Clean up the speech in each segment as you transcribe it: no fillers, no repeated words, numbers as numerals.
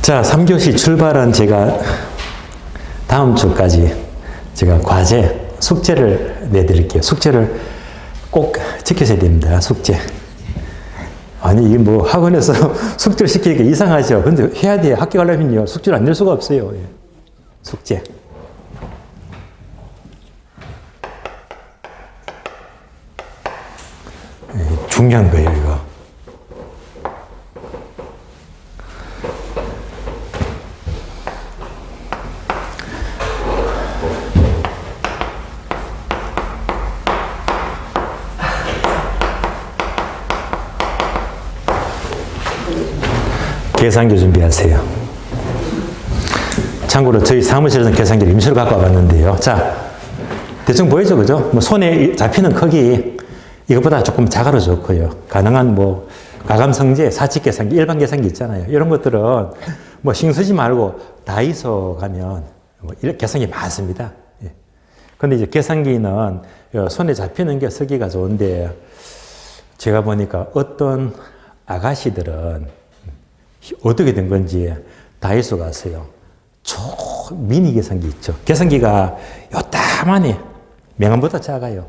자, 3교시 출발은 제가 다음 주까지 제가 과제, 숙제를 내드릴게요. 숙제를 꼭 지키셔야 됩니다. 숙제. 아니, 이게 뭐 학원에서 숙제를 시키니까 이상하죠. 근데 해야 돼요. 학교 가려면요. 숙제를 안 낼 수가 없어요. 예. 숙제. 예, 중요한 거예요, 이거. 계산기 준비하세요. 참고로 저희 사무실에서는 계산기를 임시로 갖고 와봤는데요. 자, 대충 보이죠, 그죠? 뭐 손에 잡히는 크기, 이것보다 조금 작아도 좋고요. 가능한 뭐, 가감성제, 사칙 계산기, 일반 계산기 있잖아요. 이런 것들은 뭐 신경 쓰지 말고 다이소 가면 뭐 계산기 많습니다. 예. 근데 이제 계산기는 손에 잡히는 게 쓰기가 좋은데, 제가 보니까 어떤 아가씨들은 어떻게 된 건지 다이소 갔어요. 미니 계산기 있죠. 계산기가 요따만해. 명함보다 작아요.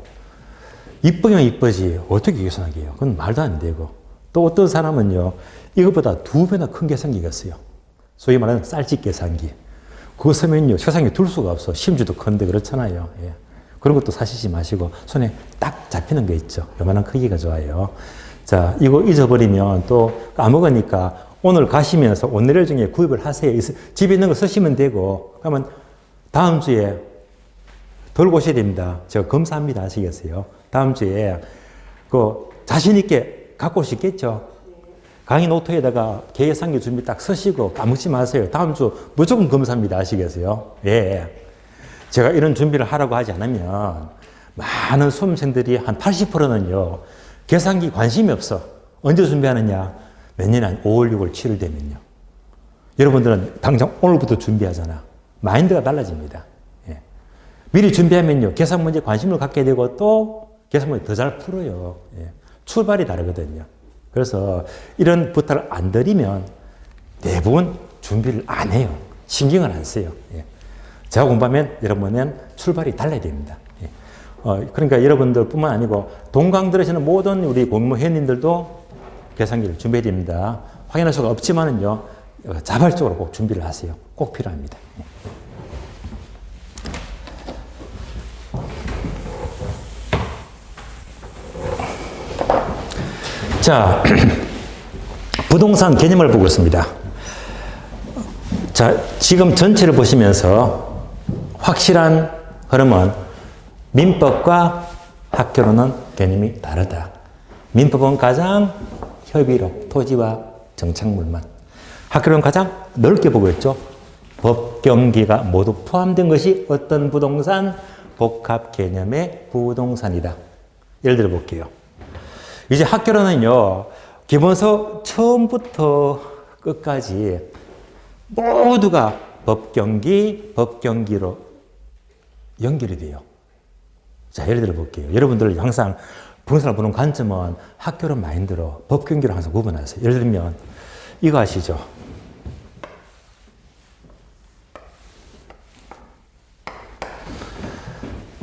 이쁘면 이쁘지 어떻게 계산하게 해요? 그건 말도 안 되고. 또 어떤 사람은요, 이것보다 2배나 큰 계산기가 있어요. 소위 말하는 쌀집 계산기. 그거 쓰면요, 세상에 둘 수가 없어. 심지도 큰데 그렇잖아요. 예. 그런 것도 사시지 마시고 손에 딱 잡히는 거 있죠. 요만한 크기가 좋아요. 자, 이거 잊어버리면 또 까먹으니까 오늘 가시면서 오늘 중에 구입을 하세요. 집에 있는 거 쓰시면 되고, 그러면 다음 주에 들고 오셔야 됩니다. 제가 검사합니다. 아시겠어요? 다음 주에 그 자신있게 갖고 오시겠죠? 강의 노트에다가 계산기 준비 딱 쓰시고 까먹지 마세요. 다음 주 무조건 검사합니다. 아시겠어요? 예. 제가 이런 준비를 하라고 하지 않으면 많은 수험생들이 한 80%는요, 계산기 관심이 없어. 언제 준비하느냐? 몇 년에 한 5월, 6월, 7월 되면요. 여러분들은 당장 오늘부터 준비하잖아. 마인드가 달라집니다. 예. 미리 준비하면요, 계산 문제에 관심을 갖게 되고 또 계산 문제 더 잘 풀어요. 예. 출발이 다르거든요. 그래서 이런 부탁을 안 드리면 대부분 준비를 안 해요. 신경을 안 써요. 예. 제가 공부하면 여러분은 출발이 달라야 됩니다. 예. 그러니까 여러분들 뿐만 아니고 동강 들으시는 모든 우리 공무회원님들도 계산기를 준비해야 됩니다. 확인할 수가 없지만은요, 자발적으로 꼭 준비를 하세요. 꼭 필요합니다. 자, 부동산 개념을 보고 있습니다. 자, 지금 전체를 보시면서 확실한 흐름은 민법과 학교로는 개념이 다르다. 민법은 가장 협의록, 토지와 정착물만. 학교는 가장 넓게 보고 있죠. 법, 경기가 모두 포함된 것이 어떤 부동산? 복합 개념의 부동산이다. 예를 들어 볼게요. 이제 학교로는요, 기본서 처음부터 끝까지 모두가 법, 경기로 연결이 돼요. 자, 예를 들어 볼게요. 여러분들 항상 부동산을 보는 관점은 학교론 마인드로 법 경기로 항상 구분하세요. 예를 들면 이거 아시죠?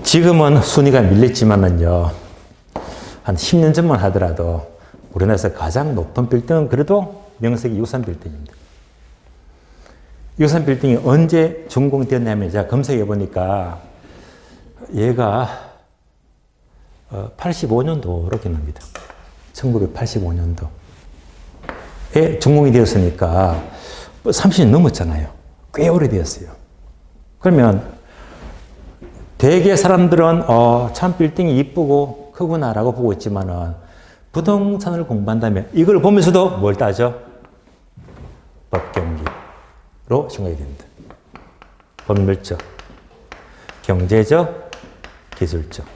지금은 순위가 밀렸지만은요, 한 10년 전만 하더라도 우리나라에서 가장 높은 빌딩은 그래도 명색이 유산 빌딩입니다. 유산 빌딩이 언제 준공되었냐면 제가 검색해 보니까 얘가 85년도로 기록합니다. 1985년도에 준공이 되었으니까 30년 넘었잖아요. 꽤 오래되었어요. 그러면 대개 사람들은 참 빌딩이 이쁘고 크구나라고 보고 있지만은 부동산을 공부한다면 이걸 보면서도 뭘 따져? 법경기로 생각이 됩니다. 법률적, 경제적, 기술적.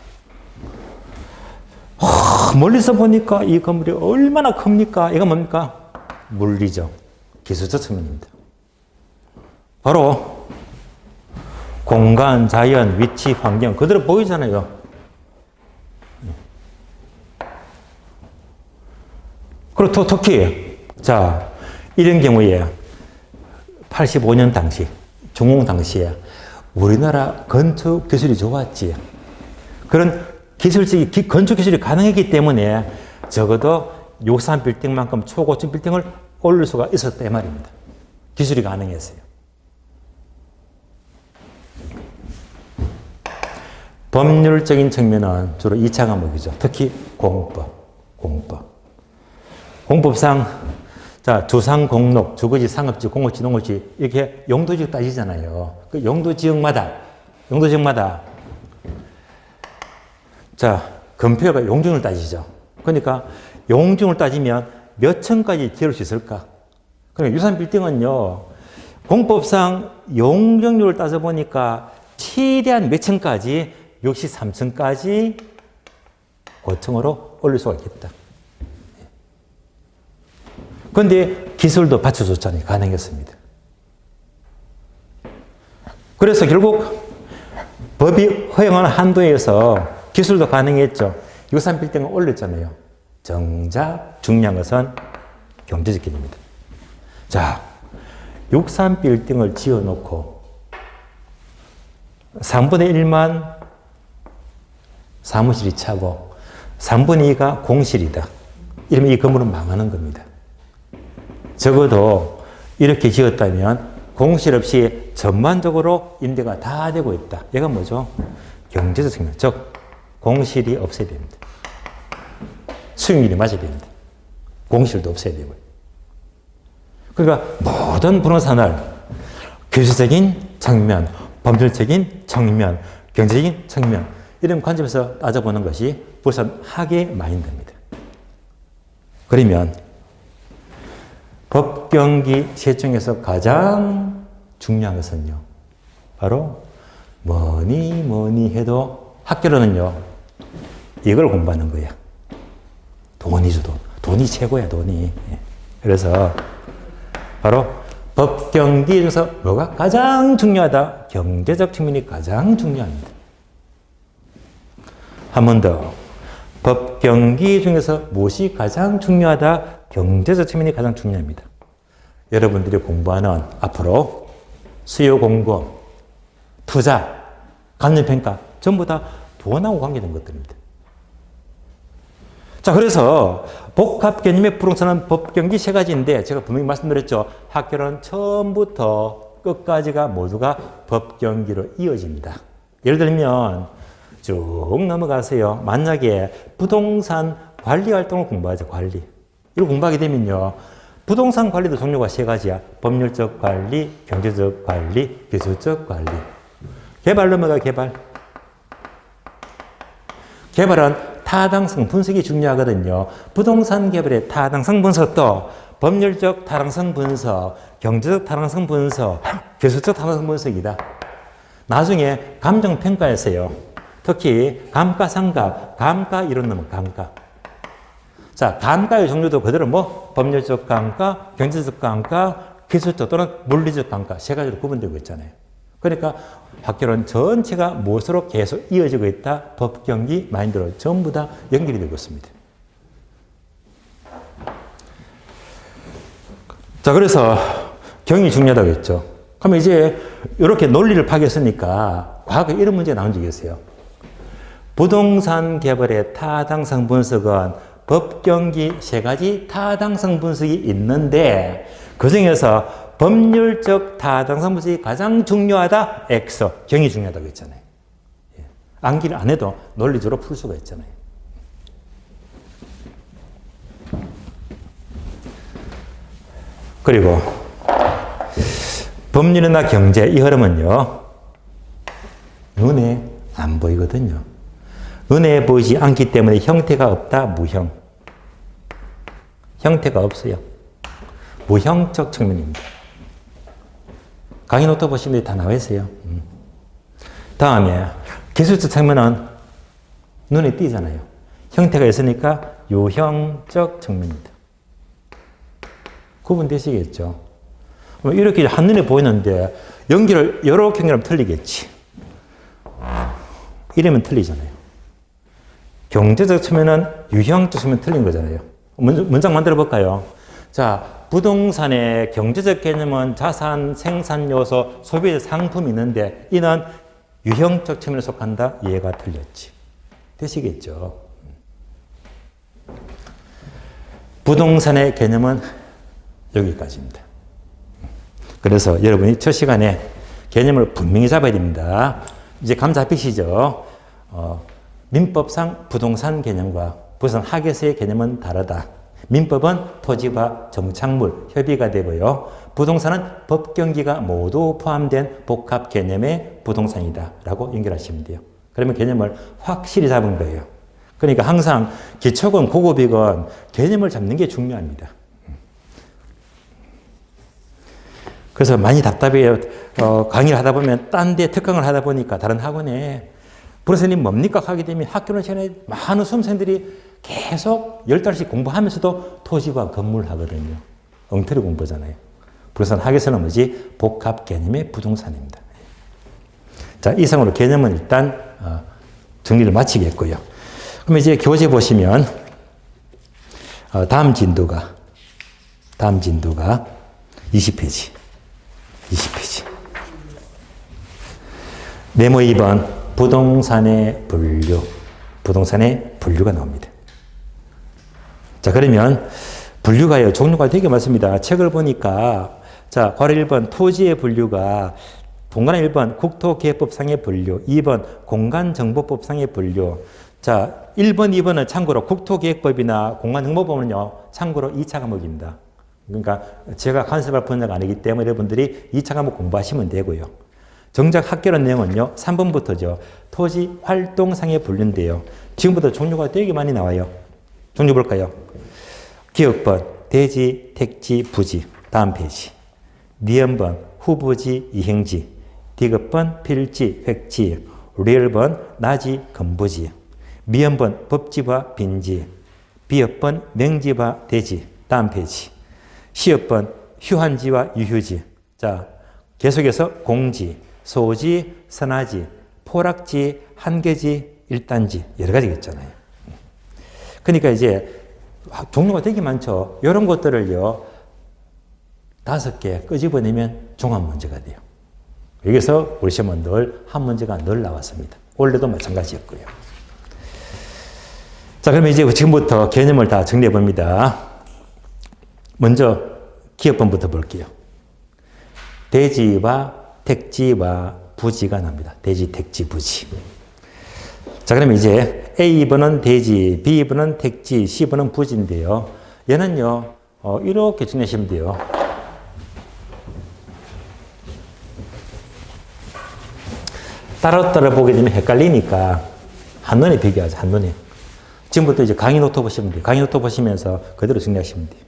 멀리서 보니까 이 건물이 얼마나 큽니까? 이거 뭡니까? 물리적, 기술적 측면입니다. 바로 공간, 자연, 위치, 환경 그대로 보이잖아요. 그리고 특히 자, 이런 경우에 85년 당시, 중공 당시에 우리나라 건축 기술이 좋았지. 그런 건축 기술이 가능했기 때문에 적어도 63 빌딩만큼 초고층 빌딩을 올릴 수가 있었다, 이 말입니다. 기술이 가능했어요. 법률적인 측면은 주로 2차 과목이죠. 특히 공법. 공법상, 자, 주상, 공록, 주거지, 상업지, 공업지, 농업지, 이렇게 용도지역 따지잖아요. 그 용도지역마다, 자, 건폐가 용적률을 따지죠. 그러니까 용적률을 따지면 몇 층까지 지을 수 있을까? 그러니까 유산 빌딩은요, 공법상 용적률을 따져보니까 최대한 몇 층까지, 63층까지 고층으로 올릴 수가 있겠다. 그런데 기술도 받쳐줬잖아요. 가능했습니다. 그래서 결국 법이 허용하는 한도에서 기술도 가능했죠. 63 빌딩을 올렸잖아요. 정작 중요한 것은 경제적 기능입니다. 자, 63 빌딩을 지어놓고 3분의 1만 사무실이 차고 3분의 2가 공실이다. 이러면 이 건물은 망하는 겁니다. 적어도 이렇게 지었다면 공실 없이 전반적으로 임대가 다 되고 있다. 얘가 뭐죠? 경제적 측면. 즉, 공실이 없어야 됩니다. 수익률이 맞아야 됩니다. 공실도 없어야 되고요. 그러니까 모든 부동산을 기술적인 측면, 법률적인 측면, 경제적인 측면, 이런 관점에서 따져보는 것이 부산 학의 마인드입니다. 그러면 법경기 세 중에서 가장 중요한 것은요, 바로 뭐니 해도 학교로는요, 이걸 공부하는 거야. 돈이죠, 돈. 돈이 최고야, 돈이. 그래서 바로 법경기 중에서 뭐가 가장 중요하다? 경제적 측면이 가장 중요합니다. 한 번 더. 법경기 중에서 무엇이 가장 중요하다? 경제적 측면이 가장 중요합니다. 여러분들이 공부하는 앞으로 수요 공급, 투자, 감정평가 전부 다 돈하고 관계된 것들입니다. 자, 그래서 복합 개념의 부동산은 법경기 세 가지인데 제가 분명히 말씀드렸죠. 학교는 처음부터 끝까지가 모두가 법경기로 이어집니다. 예를 들면 쭉 넘어가세요. 만약에 부동산 관리 활동을 공부하죠. 관리. 이걸 공부하게 되면요. 부동산 관리도 종류가 세 가지야. 법률적 관리, 경제적 관리, 기술적 관리. 개발 넘어가, 개발. 개발은 타당성 분석이 중요하거든요. 부동산 개발의 타당성 분석도 법률적 타당성 분석, 경제적 타당성 분석, 기술적 타당성 분석이다. 나중에 감정평가에서요. 특히 감가상각, 감가 이론 넣으면 감가. 자, 감가의 종류도 그대로 뭐 법률적 감가, 경제적 감가, 기술적 또는 물리적 감가 세 가지로 구분되고 있잖아요. 그러니까 학교는 전체가 무엇으로 계속 이어지고 있다? 법경기 마인드로 전부 다 연결이 되고 있습니다. 자, 그래서 경이 중요하다고 했죠. 그러면 이제 이렇게 논리를 파괴했으니까 과거에 이런 문제가 나온 적이 있어요. 부동산 개발의 타당성 분석은 법경기 세 가지 타당성 분석이 있는데 그 중에서 법률적 타당성 분석이 가장 중요하다. X, 경이 중요하다고 했잖아요. 암기를 안 해도 논리적으로 풀 수가 있잖아요. 그리고 법률이나 경제 이 흐름은요. 눈에 안 보이거든요. 눈에 보이지 않기 때문에 형태가 없다. 무형. 형태가 없어요. 무형적 측면입니다. 강의 노트 보시면 다 나와 있어요. 다음에 기술적 측면은 눈에 띄잖아요. 형태가 있으니까 유형적 측면입니다. 구분되시겠죠? 이렇게 한눈에 보이는데 연기를 이렇게 연결하면 틀리겠지. 이러면 틀리잖아요. 경제적 측면은 유형적 측면 틀린 거잖아요. 문장 만들어 볼까요? 자, 부동산의 경제적 개념은 자산, 생산 요소, 소비의 상품이 있는데 이는 유형적 측면에 속한다. 이해가 틀렸지. 되시겠죠? 부동산의 개념은 여기까지입니다. 그래서 여러분이 첫 시간에 개념을 분명히 잡아야 됩니다. 이제 감 잡히시죠? 민법상 부동산 개념과 부동산 학에서의 개념은 다르다. 민법은 토지와 정착물, 협의가 되고요. 부동산은 법경기가 모두 포함된 복합 개념의 부동산이다 라고 연결하시면 돼요. 그러면 개념을 확실히 잡은 거예요. 그러니까 항상 기초건 고급이건 개념을 잡는 게 중요합니다. 그래서 많이 답답해요. 강의를 하다 보면 딴 데 특강을 하다 보니까 다른 학원에 부동산이 뭡니까? 하게 되면 학교는 시간에 많은 수험생들이 계속 10달씩 공부하면서도 토지와 건물 하거든요. 엉터리 공부잖아요. 부동산 학에서는 뭐지? 복합 개념의 부동산입니다. 자, 이상으로 개념은 일단 정리를 마치겠고요. 그럼 이제 교재 보시면 다음 진도가 20페이지. 메모 2번 부동산의 분류가 나옵니다. 자, 그러면 분류가요, 종류가 되게 많습니다. 책을 보니까, 자, 괄호 1번 토지의 분류가 공간의 1번 국토기획법상의 분류, 2번 공간정보법상의 분류. 자, 1번, 2번은 참고로 국토기획법이나 공간정보법은요, 참고로 2차 과목입니다. 그러니까 제가 간섭할 분야가 아니기 때문에 여러분들이 2차 과목 공부하시면 되고요. 정작 학교는 내용은요, 3번부터죠. 토지 활동상의 분류인데요. 지금부터 종류가 되게 많이 나와요. 종류 볼까요? 기역번, 대지, 택지, 부지. 다음 페이지. 니은번, 후부지, 이행지. 디귿번, 필지, 획지. 리을번, 나지, 건부지. 미음번, 법지와 빈지. 비읍번, 맹지와 대지. 다음 페이지. 시읍번, 휴한지와 유휴지. 자, 계속해서 공지, 소지, 선하지, 포락지, 한계지, 일단지. 여러 가지가 있잖아요. 그러니까 이제 종류가 되게 많죠. 이런 것들을요, 5개 끄집어내면 종합 문제가 돼요. 여기서 우리 시험은 늘 한 문제가 늘 나왔습니다. 올해도 마찬가지였고요. 자, 그러면 이제 지금부터 개념을 다 정리해 봅니다. 먼저 기업번부터 볼게요. 대지와 택지와 부지가 납니다. 대지, 택지, 부지. 자, 그러면 이제 A번은 대지, B번은 택지, C번은 부지인데요. 얘는요, 이렇게 정리하시면 돼요. 따로따로 보게 되면 헷갈리니까 한눈에 비교하죠, 한눈에. 지금부터 이제 강의 노트 보시면 돼요. 강의 노트 보시면서 그대로 정리하시면 돼요.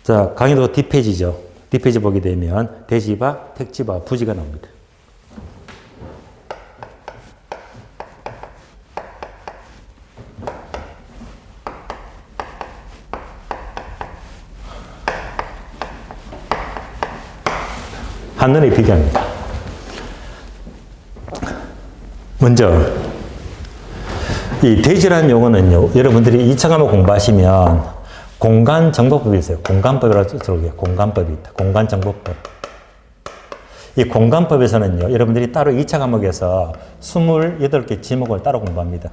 자, 강의 노트 뒷페이지죠. 뒷페이지 보게 되면 대지와 택지와 부지가 나옵니다. 한눈에 비교합니다. 먼저 이 대지라는 용어는요, 여러분들이 2차 과목 공부하시면 공간정보법이 있어요. 공간법이라고 들어오게요. 공간법이 있다. 공간정보법. 이 공간법에서는요, 여러분들이 따로 2차 과목에서 28개 지목을 따로 공부합니다.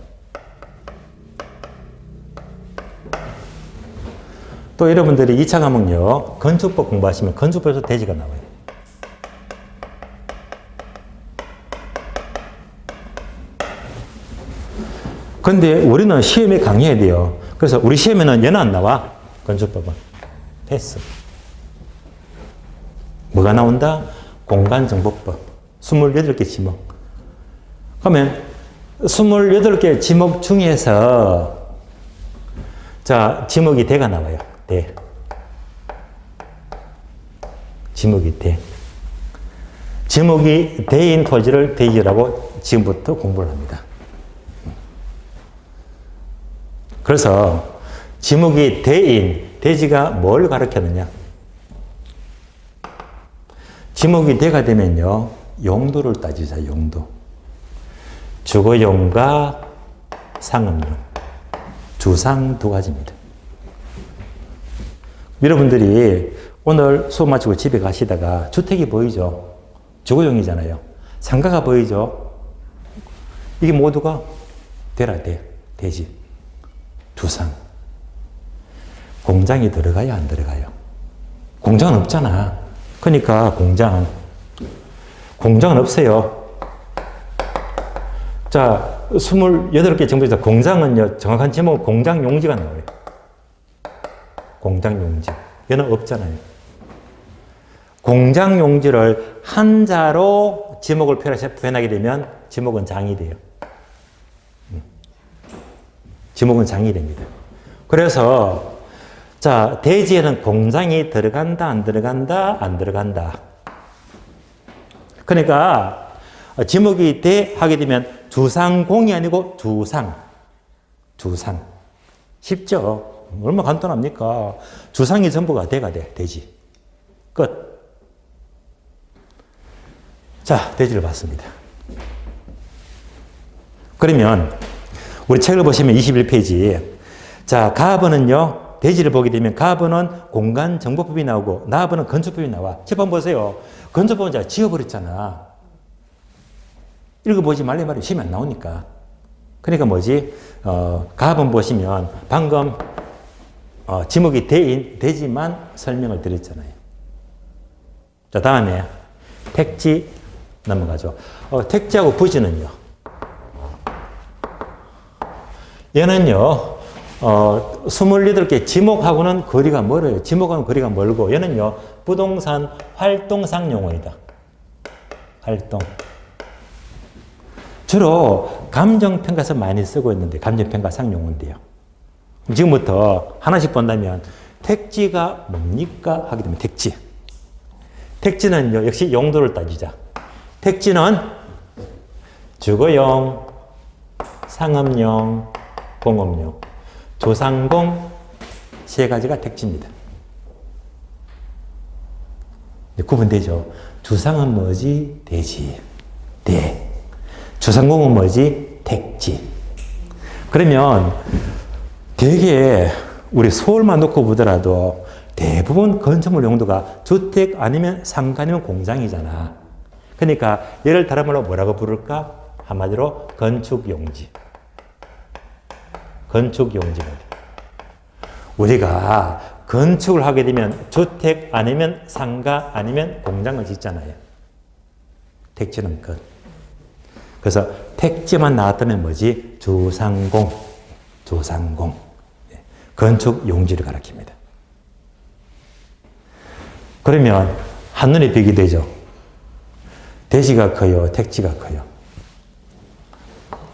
또 여러분들이 2차 과목요, 건축법 공부하시면 건축법에서 대지가 나와요. 근데 우리는 시험에 강의해야 돼요. 그래서 우리 시험에는 얘는 안 나와. 건축법은. 패스. 뭐가 나온다? 공간정보법. 28개 지목. 그러면 28개 지목 중에서 자, 지목이 대가 나와요. 대. 지목이 대. 지목이 대인 토지를 대지라고 지금부터 공부를 합니다. 그래서 지목이 대인, 대지가 뭘 가르치느냐? 지목이 대가 되면요, 용도를 따지자, 용도. 주거용과 상업용. 주상 두 가지입니다. 여러분들이 오늘 수업 마치고 집에 가시다가 주택이 보이죠? 주거용이잖아요. 상가가 보이죠? 이게 모두가 되라, 되지. 두상. 공장이 들어가야 안 들어가요? 공장은 없잖아. 그러니까 공장은 없어요. 자, 28개 정부에서 공장은요, 정확한 제목은 공장용지가 나와요. 공장용지. 얘는 없잖아요. 공장용지를 한자로 지목을 표현하게 되면 지목은 장이 돼요. 지목은 장이 됩니다. 그래서 자, 대지에는 공장이 들어간다, 안 들어간다, 안 들어간다. 그러니까 지목이 대 하게 되면 두상공이 아니고 두상. 쉽죠? 얼마나 간단합니까? 주상이 전부가 대가 돼, 대지. 끝. 자, 대지를 봤습니다. 그러면 우리 책을 보시면 21페이지. 자, 가번은요, 대지를 보게 되면 가번은 공간정보법이 나오고 나번은 건축법이 나와. 책 한번 보세요. 건축법은 제가 지워버렸잖아. 읽어보지 말래 말이 시험에 안 나오니까. 그러니까 뭐지? 가번 보시면 방금 지목이 대지만 설명을 드렸잖아요. 자, 다음에 택지 넘어가죠. 택지하고 부지는요. 얘는요, 28개 지목하고는 거리가 멀어요. 지목하고는 거리가 멀고, 얘는요, 부동산 활동상 용어이다. 활동. 주로 감정평가서 많이 쓰고 있는데, 감정평가상 용어인데요. 지금부터 하나씩 본다면, 택지가 뭡니까? 하게 되면 택지. 택지는요, 역시 용도를 따지자. 택지는 주거용, 상업용, 공업용, 조상공 세 가지가 택지입니다. 구분되죠? 주상은 뭐지? 대지. 대. 주상공은 뭐지? 택지. 그러면 되게 우리 서울만 놓고 보더라도 대부분 건축물 용도가 주택 아니면 상가 아니면 공장이잖아. 그러니까 얘를 다른 말로 뭐라고 부를까? 한마디로 건축용지. 건축용지가 돼. 우리가 건축을 하게 되면 주택 아니면 상가 아니면 공장을 짓잖아요. 택지는 끝. 그래서 택지만 나왔다면 뭐지? 주상공. 건축용지를 가리킵니다. 그러면 한눈에 뵈게 되죠. 대지가 커요? 택지가 커요?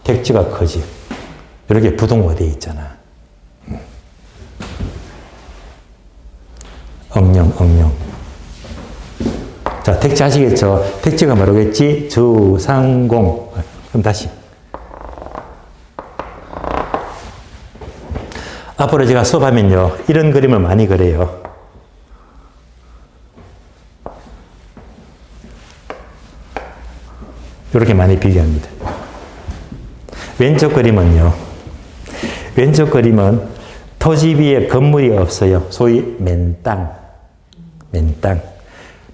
택지가 커지. 이렇게 부동화 되어 있잖아. 억령. 자, 택지 아시겠죠? 택지가 뭐라겠지? 주상공. 그럼 다시. 앞으로 제가 수업하면요, 이런 그림을 많이 그려요. 이렇게 많이 비교합니다. 왼쪽 그림은 토지 위에 건물이 없어요. 소위 맨땅.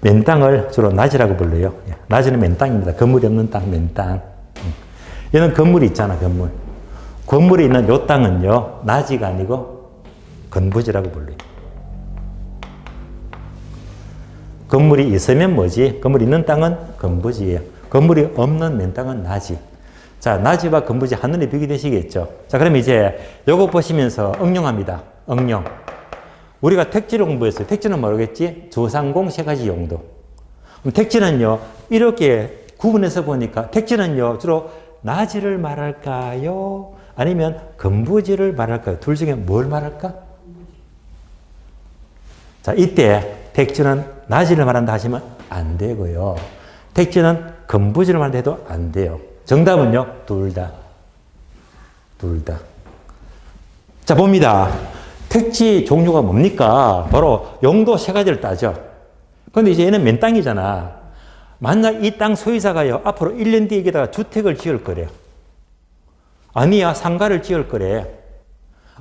맨땅을 주로 낮이라고 불러요. 낮이는 맨땅입니다. 건물이 없는 땅, 맨땅. 얘는 건물이 있잖아, 건물. 건물이 있는 요 땅은요, 낮이가 아니고 건부지라고 불러요. 건물이 있으면 뭐지? 건물이 있는 땅은 건부지예요. 건물이 없는 맨땅은 낮이. 자, 낮이와 건부지 한눈에 비교되시겠죠? 자, 그럼 이제 요거 보시면서 응용합니다. 응용. 우리가 택지를 공부했어요. 택지는 뭐겠지? 주상공 세 가지 용도. 그럼 택지는요, 이렇게 구분해서 보니까 택지는요, 주로 낮이를 말할까요? 아니면 건부지를 말할까요? 둘 중에 뭘 말할까? 자, 이때 택지는 낮이를 말한다 하시면 안 되고요. 택지는 건부지를 말한다 해도 안 돼요. 정답은요, 둘 다. 자, 봅니다. 택지 종류가 뭡니까? 바로 용도 세 가지를 따죠. 그런데 이제 얘는 맨 땅이잖아. 만약 이 땅 소유자가요, 앞으로 1년 뒤에 여기다가 주택을 지을 거래요. 아니야, 상가를 지을 거래.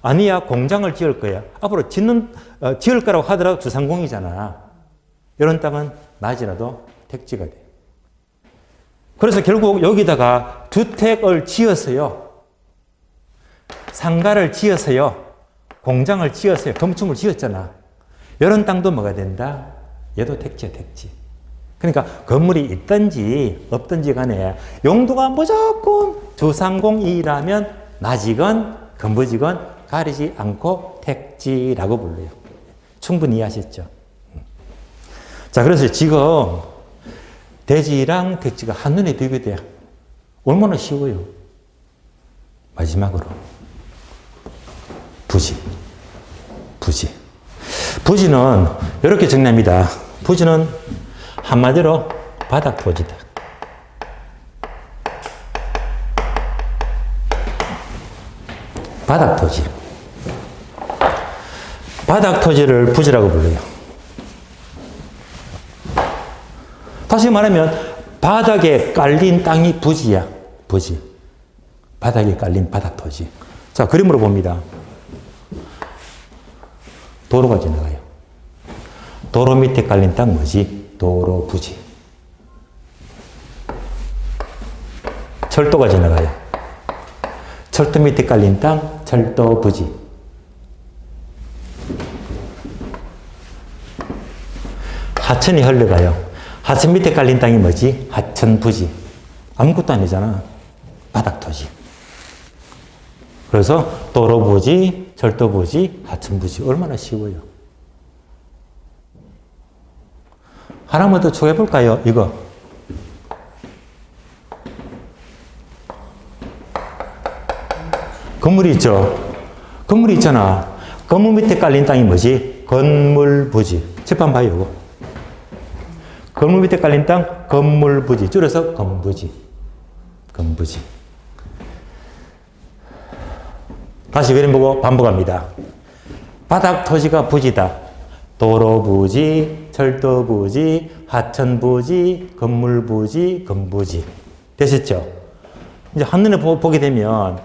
아니야, 공장을 지을 거야. 앞으로 지을 거라고 하더라도 주상공이잖아. 이런 땅은 낮이라도 택지가 돼요. 그래서 결국 여기다가 주택을 지어서요, 상가를 지어서요, 공장을 지어서요, 건축물 지었잖아. 이런 땅도 뭐가 된다? 얘도 택지야, 택지. 그러니까 건물이 있든지 없든지 간에 용도가 무조건 주상공이라면 낮이건 건부지건 가리지 않고 택지라고 불러요. 충분히 이해하셨죠? 자, 그래서 지금 대지랑 택지가 한눈에 비교돼요. 얼마나 쉬워요. 마지막으로 부지. 부지는 이렇게 정리합니다. 부지는 한마디로 바닥 토지다. 바닥 토지. 바닥 토지를 부지라고 불러요. 다시 말하면 바닥에 깔린 땅이 부지야. 부지. 바닥에 깔린 바닥 토지. 자, 그림으로 봅니다. 도로가 지나가요. 도로 밑에 깔린 땅 뭐지? 도로 부지. 철도가 지나가요. 철도 밑에 깔린 땅 철도 부지. 하천이 흘러가요. 하천 밑에 깔린 땅이 뭐지? 하천 부지. 아무것도 아니잖아. 바닥 토지. 그래서 도로 부지, 철도 부지, 하천 부지. 얼마나 쉬워요. 하나만 더 추가해볼까요? 이거. 건물이 있죠? 건물이 있잖아. 건물 밑에 깔린 땅이 뭐지? 건물 부지. 재판 봐요, 이거. 건물 밑에 깔린 땅, 건물 부지. 줄여서 건부지. 건부지. 다시 그림 보고 반복합니다. 바닥 토지가 부지다. 도로 부지, 철도 부지, 하천 부지, 건물 부지, 건부지. 되셨죠? 이제 한눈에 보게 되면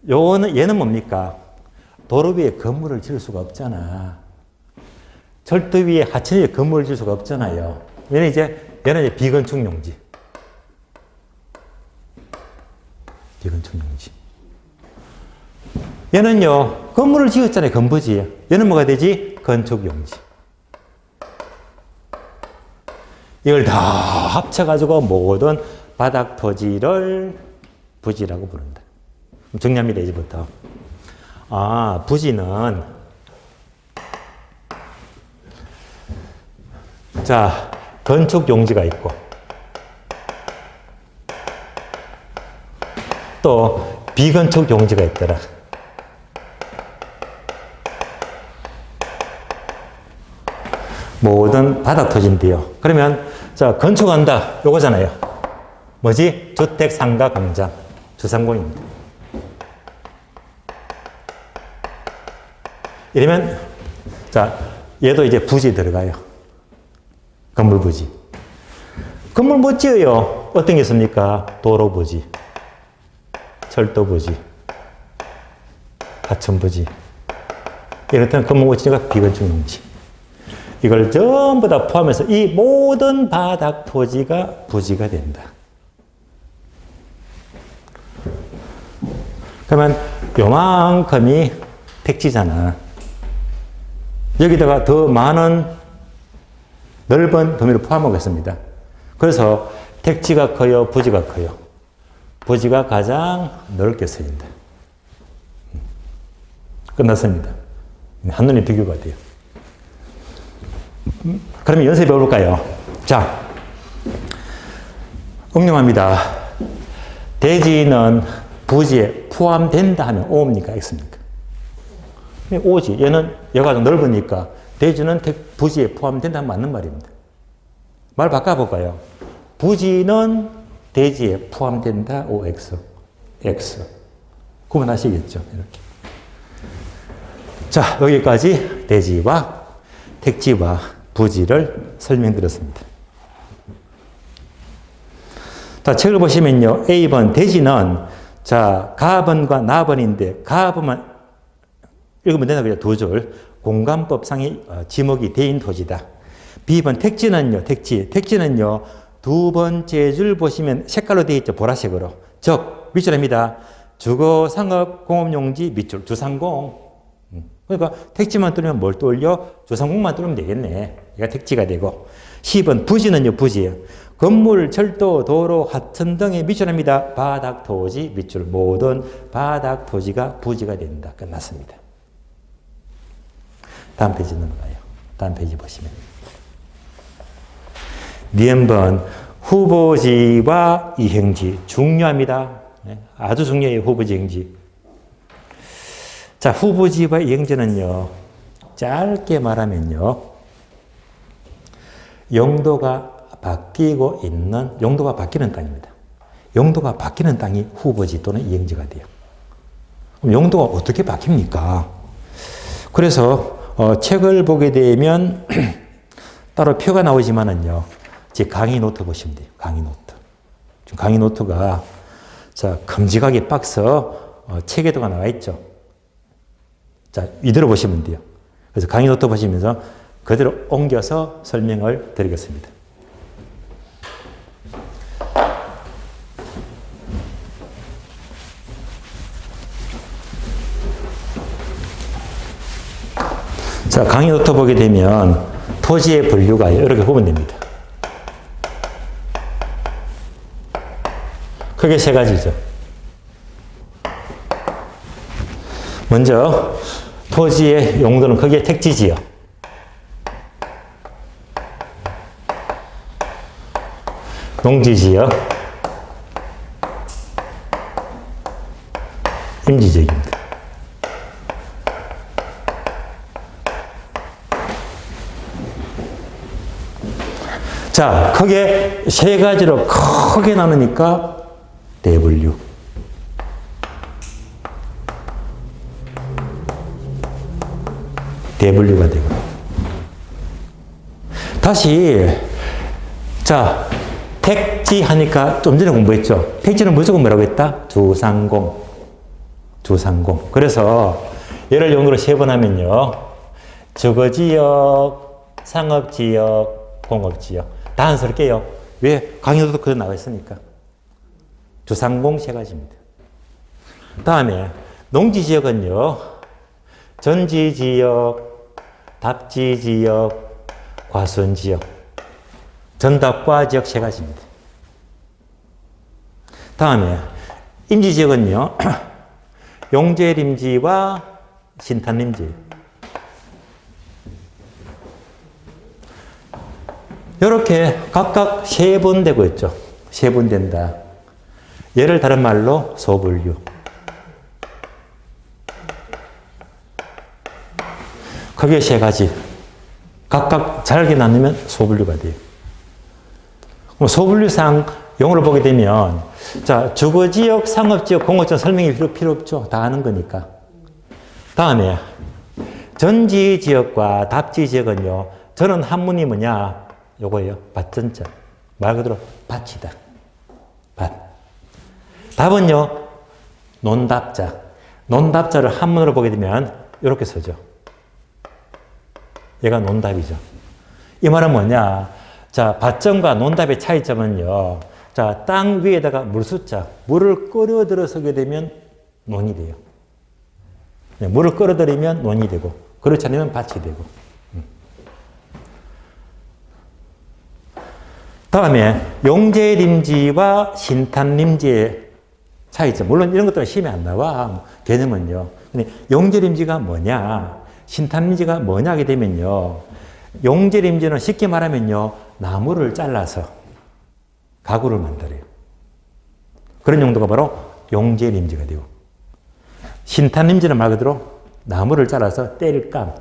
얘는 뭡니까? 도로 위에 건물을 지을 수가 없잖아. 철도 위에 하천 위에 건물을 지을 수가 없잖아요. 얘는 이제 비건축 용지. 비건축 용지. 얘는요, 건물을 지었잖아요. 건부지. 얘는 뭐가 되지? 건축 용지. 이걸 다 합쳐가지고 모든 바닥 토지를 부지라고 부른다. 정리합니다, 이제부터. 아, 부지는, 자, 건축 용지가 있고, 또 비건축 용지가 있더라. 모든 바닥 토지인데요. 그러면, 자, 건축한다. 요거잖아요. 뭐지? 주택, 상가, 공장. 주상공입니다. 이러면, 자, 얘도 이제 부지 들어가요. 건물 부지. 건물 못 지어요. 어떤 게 있습니까? 도로 부지, 철도 부지, 하천 부지. 이렇다면 건물 못 지니까 비건축 용지. 이걸 전부 다 포함해서 이 모든 바닥 토지가 부지가 된다. 그러면 요만큼이 택지잖아. 여기다가 더 많은 넓은 범위를 포함하겠습니다. 그래서 택지가 커요, 부지가 커요. 부지가 가장 넓게 쓰인다. 끝났습니다. 한눈에 비교가 돼요. 그러면 연습해 볼까요? 자, 응용합니다. 대지는 부지에 포함된다 하면 O입니까? X입니까? O지. 얘가 좀 넓으니까 대지는 부지에 포함된다 하면 맞는 말입니다. 말 바꿔볼까요? 부지는 대지에 포함된다. OX. X. 구분하시겠죠? 이렇게. 자, 여기까지 대지와 택지와 부지를 설명드렸습니다. 자, 책을 보시면요. A번 대지는 자, 가번과 나번인데 가번만 읽으면 되나 그죠? 두 줄. 공간법상의 지목이 대인 토지다. B번 택지는요. 택지는요. 두 번째 줄 보시면 색깔로 되어 있죠. 보라색으로. 즉 밑줄입니다. 주거, 상업, 공업용지 밑줄. 주상공. 그러니까 택지만 뚫으면 뭘 뚫려? 주상공만 뚫으면 되겠네. 얘가 택지가 되고. 10번 부지는요. 부지. 건물, 철도, 도로, 하천 등의 밑줄입니다. 바닥 토지 밑줄. 모든 바닥 토지가 부지가 된다. 끝났습니다. 다음 페이지 넘어가요. 다음 페이지 보시면. 니은번 후보지와 이행지. 중요합니다. 아주 중요해요. 후보지, 이행지. 자, 후보지와 이행지는요. 짧게 말하면요. 용도가 바뀌는 땅입니다. 용도가 바뀌는 땅이 후보지 또는 이행지가 돼요. 그럼 용도가 어떻게 바뀝니까? 그래서 책을 보게 되면 따로 표가 나오지만은요. 제 강의 노트 보시면 돼요. 강의 노트. 지금 강의 노트가 자, 큼직하게 박스 책에도가 나와 있죠. 자, 이대로 보시면 돼요. 그래서 강의 노트 보시면서 그대로 옮겨서 설명을 드리겠습니다. 자, 강의 노트 보게 되면 토지의 분류가 이렇게 보면 됩니다. 크게 세 가지죠. 먼저 토지의 용도는 크게 택지지역, 농지지역, 임지지역입니다. 자, 크게 세 가지로 크게 나누니까 대분류. 대분류가 되고. 다시, 자, 택지 하니까 좀 전에 공부했죠. 택지는 무조건 뭐라고 했다? 주상공. 주상공. 그래서 예를 용도로 세 번 하면요. 주거지역, 상업지역, 공업지역. 다 안 쓸게요. 왜? 강의도도 그거 나와 있으니까. 주상공 세 가지입니다. 다음에 농지지역은요. 전지지역, 답지지역, 과수원지역. 전답과 지역 세 가지입니다. 다음에 임지지역은요. 용제림지와 신탄림지. 이렇게 각각 세 번 되고 있죠. 세 번 된다. 얘를 다른 말로 소분류. 크게 세 가지. 각각 잘게 나누면 소분류가 돼요. 소분류상 용어를 보게 되면, 자, 주거지역, 상업지역, 공업지역 설명이 필요 없죠. 다 아는 거니까. 다음에, 전지지역과 답지지역은요, 저는 한문이 뭐냐? 요거예요. 밭전자. 말 그대로 밭이다. 밭. 답은요, 논답자. 논답자를 한문으로 보게 되면, 이렇게 쓰죠. 얘가 논답이죠. 이 말은 뭐냐? 자, 밭전과 논답의 차이점은요, 자, 땅 위에다가 물숫자, 물을 끌어들여서게 되면 논이 돼요. 물을 끌어들이면 논이 되고, 그렇지 않으면 밭이 되고. 다음에 용제림지와 신탄림지의 차이점. 물론 이런 것들은 시험에 안 나와. 개념은요. 근데 용제림지가 뭐냐, 신탄림지가 뭐냐 하게 되면요. 용제림지는 쉽게 말하면요. 나무를 잘라서 가구를 만들어요. 그런 용도가 바로 용제림지가 되고. 신탄림지는 말 그대로 나무를 잘라서 땔감,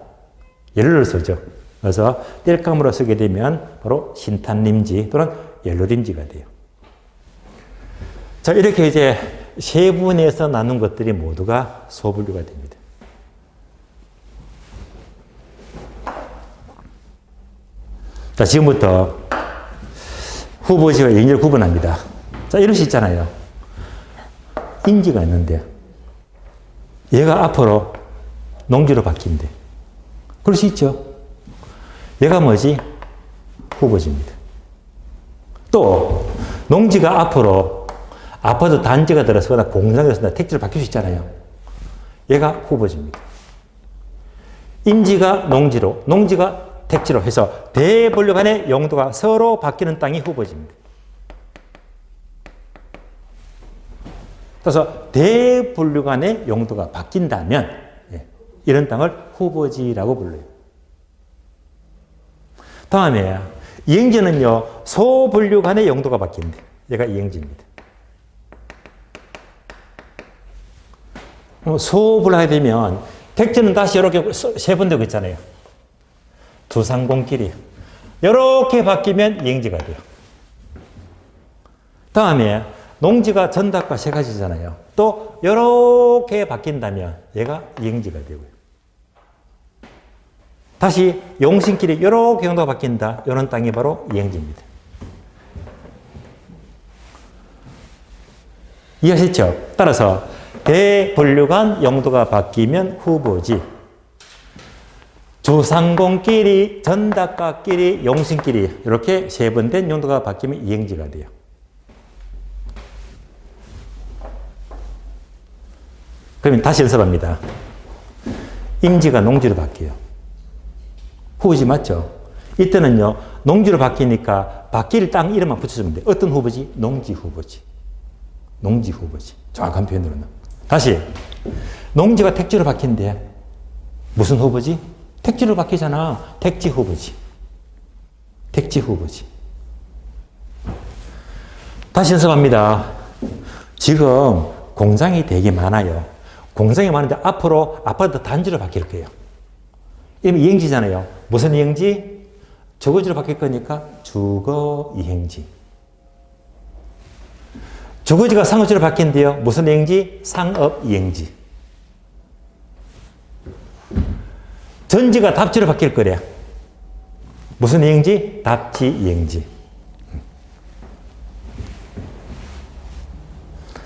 예를 들어서죠. 그래서 땔감으로 쓰게 되면 바로 신탄림지 또는 연료림지가 돼요. 자, 이렇게 이제 세 분에서 나눈 것들이 모두가 소분류가 됩니다. 자, 지금부터 후보지와 이행지를 구분합니다. 자, 이럴 수 있잖아요. 임지가 있는데 얘가 앞으로 농지로 바뀐대. 그럴 수 있죠. 얘가 뭐지? 후보지입니다. 또 농지가 앞으로 아파트 단지가 들어서거나 공장이 들어서거나 택지로 바뀔 수 있잖아요. 얘가 후보지입니다. 임지가 농지로, 농지가 택지로 해서 대분류 간의 용도가 서로 바뀌는 땅이 후보지입니다. 그래서 대분류 간의 용도가 바뀐다면 이런 땅을 후보지라고 불러요. 다음에 이행지는요, 소분류 간의 용도가 바뀐대. 얘가 이행지입니다. 소분류하게 되면 택지는 다시 이렇게 세분되고 있잖아요. 주상공끼리 이렇게 바뀌면 이행지가 돼요. 다음에 농지가 전답과 세 가지잖아요. 또 이렇게 바뀐다면 얘가 이행지가 되고요. 다시 용신끼리 이렇게 용도가 바뀐다. 이런 땅이 바로 이행지입니다. 이해하셨죠? 따라서 대분류간 용도가 바뀌면 후보지. 주상공끼리, 전답과끼리, 용신끼리 이렇게 세분된 용도가 바뀌면 이행지가 돼요. 그러면 다시 연습합니다. 임지가 농지로 바뀌어요. 후보지 맞죠? 이때는요, 농지로 바뀌니까 바뀔 땅 이름만 붙여주면 돼요. 어떤 후보지? 농지 후보지. 농지 후보지. 정확한 표현으로는. 다시. 농지가 택지로 바뀐대. 무슨 후보지? 택지로 바뀌잖아. 택지 후보지. 택지 후보지. 다시 연습합니다. 지금 공장이 되게 많아요. 공장이 많은데 앞으로 아파트 단지로 바뀔 거예요. 이러면 이행지잖아요. 무슨 이행지? 주거지로 바뀔 거니까 주거 이행지. 주거지가 상업지로 바뀐대요. 무슨 이행지? 상업 이행지. 전지가 답지로 바뀔 거래. 무슨 이행지? 답지 이행지.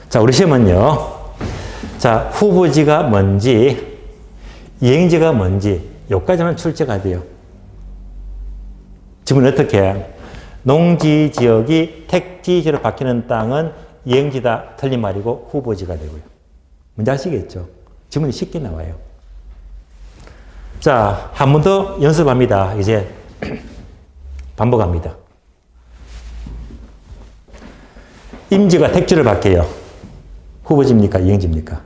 자, 우리 시험은요. 자, 후보지가 뭔지, 이행지가 뭔지, 여기까지만 출제가 돼요. 지금은 어떻게? 농지 지역이 택지지로 바뀌는 땅은 이행지다. 틀린 말이고 후보지가 되고요. 뭔지 아시겠죠? 지문이 쉽게 나와요. 자, 한 번 더 연습합니다. 이제 반복합니다. 임지가 택지로 바뀌어요. 후보지입니까? 이행지입니까?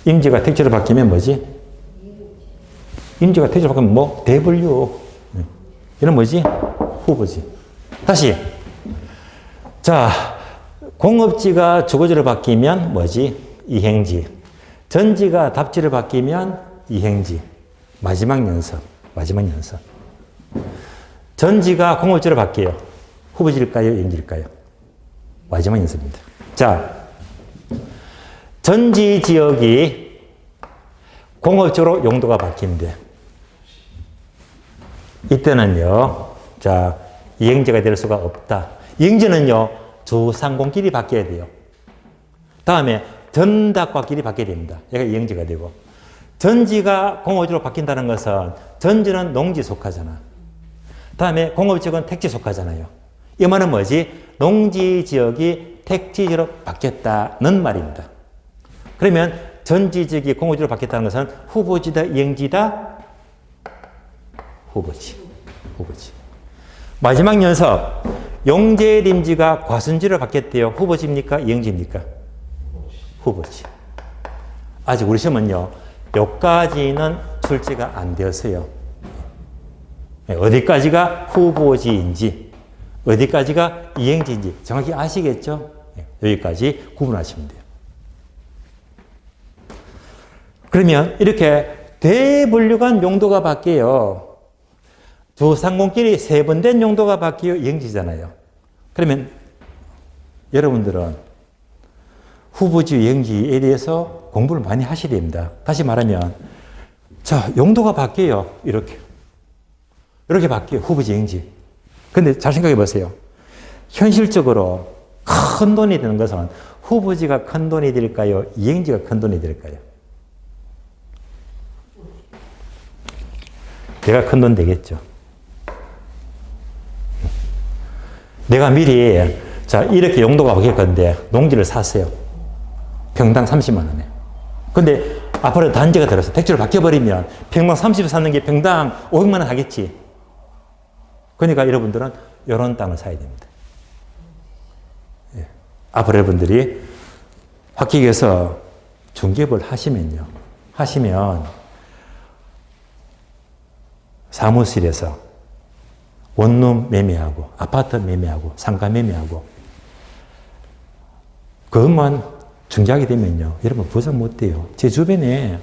임지가 택지로 바뀌면 뭐지? 임지가 택지로 바뀌면 뭐? 대분류. 이건 뭐지? 후보지. 다시. 자, 공업지가 주거지로 바뀌면 뭐지? 이행지. 전지가 답지로 바뀌면 이행지. 마지막 연습. 마지막 연습. 전지가 공업지로 바뀌어요. 후보지일까요? 이행지일까요? 마지막 연습입니다. 자, 전지 지역이 공업지로 용도가 바뀐대. 이때는요, 자, 이행지가 될 수가 없다. 이행지는요, 주상공끼리 바뀌어야 돼요. 다음에 전답과끼리 바뀌어야 됩니다. 얘가 이행지가 되고. 전지가 공업지로 바뀐다는 것은 전지는 농지 속하잖아. 다음에 공업지역은 택지 속하잖아요. 이 말은 뭐지? 농지 지역이 택지지로 바뀌었다는 말입니다. 그러면 전지 지역이 공업지로 바뀌었다는 것은 후보지다, 이행지다? 후보지. 후보지. 마지막 연습. 용재림지가 과순지로 바뀌었대요. 후보지입니까? 이행지입니까? 후보지. 아직 우리 시험은요, 여기까지는 출제가 안 되었어요. 어디까지가 후보지인지, 어디까지가 이행지인지 정확히 아시겠죠? 여기까지 구분하시면 돼요. 그러면 이렇게 대분류간 용도가 바뀌어요. 주상공끼리 세분된 용도가 바뀌어 이행지잖아요. 그러면 여러분들은 후보지 이행지에 대해서 공부를 많이 하셔야 됩니다. 다시 말하면, 자, 용도가 바뀌어요. 이렇게. 이렇게 바뀌어요. 후보지 이행지. 근데 잘 생각해 보세요. 현실적으로 큰 돈이 되는 것은 후보지가 큰 돈이 될까요? 이행지가 큰 돈이 될까요? 내가 큰 돈 되겠죠. 내가 미리, 자, 이렇게 용도가 바뀔 건데, 농지를 샀어요. 평당 30만 원에. 근데 앞으로 단지가 들어서 택지로 바뀌어버리면 평당 30을 사는 게 평당 500만 원 하겠지. 그러니까 여러분들은 이런 땅을 사야 됩니다. 예. 앞으로 여러분들이 학기에서 중개업을 하시면 사무실에서 원룸 매매하고 아파트 매매하고 상가 매매하고 그것만 중개하게 되면요. 여러분 부자 못 돼요. 제 주변에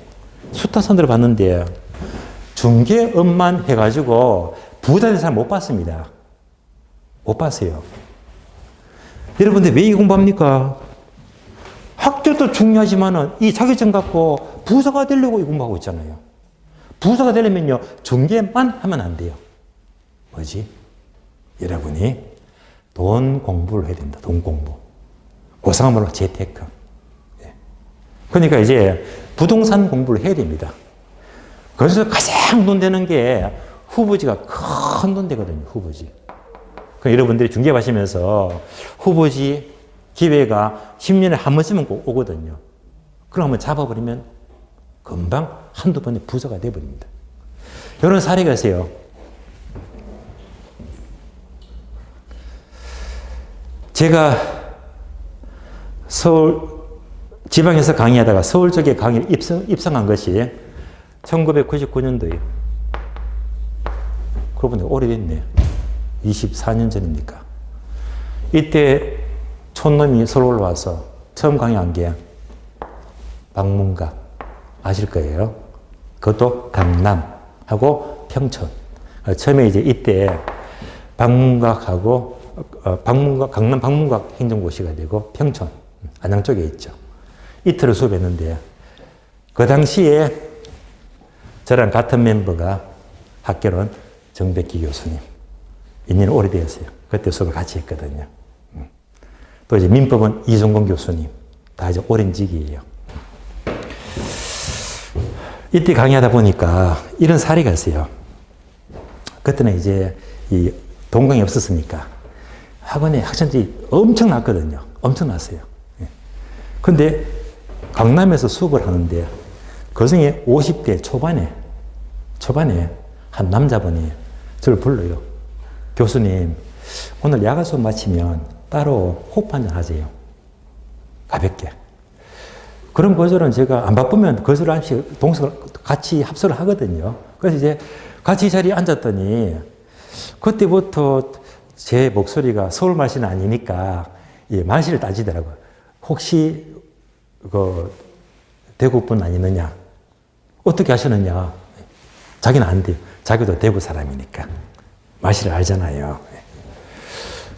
수타산들을 봤는데 중개업만 해가지고 부자 된 사람 못 봤습니다. 못 봤어요. 여러분들 왜 이 공부합니까? 학교도 중요하지만은 이 자격증 갖고 부자가 되려고 이 공부하고 있잖아요. 부자가 되려면요. 중개만 하면 안 돼요. 뭐지? 여러분이 돈 공부를 해야 된다. 돈 공부. 고상한 말로 재테크. 그러니까 이제 부동산 공부를 해야 됩니다. 그래서 가장 돈 되는 게 후보지가 큰 돈 되거든요. 후보지. 그러니까 여러분들이 중개하시면서 후보지 기회가 10년에 한 번쯤은 꼭 오거든요. 그럼 한번 잡아버리면 금방 한두 번에 부자가 돼버립니다. 이런 사례가 있어요. 제가 서울 지방에서 강의하다가 서울 쪽에 강의를 입성한 것이 1999년도에요. 그러고 보니 오래됐네. 24년 전이니까. 이때 촌놈이 서울 와서 처음 강의한 게 방문각 아실 거예요. 그것도 강남하고 평촌. 처음에 이제 이때 방문각하고 강남 방문각 행정고시가 되고 평촌 안양 쪽에 있죠. 이틀을 수업했는데 그 당시에 저랑 같은 멤버가 학교는 정백기 교수님. 인연이 오래되었어요. 그때 수업을 같이 했거든요. 또 이제 민법은 이종건 교수님. 다 이제 오랜 직이에요. 이때 강의하다 보니까 이런 사례가 있어요. 그때는 이제 이 동강이 없었으니까 학원에 학생들이 엄청 났거든요. 엄청 났어요. 근데 강남에서 수업을 하는데 그 중에 50대 초반에 한 남자분이 저를 불러요. 교수님, 오늘 야간 수업 마치면 따로 호흡 한잔 하세요. 가볍게. 그런 거절은 제가 안 바쁘면 거절 한씩 같이 합석을 하거든요. 그래서 이제 같이 이 자리에 앉았더니 그때부터 제 목소리가 서울 말씨는 아니니까 말씨를 따지더라고요. 혹시 그 대구분 아니느냐? 어떻게 하시느냐? 자기는 안 돼요. 자기도 대구 사람이니까. 말씨를 알잖아요.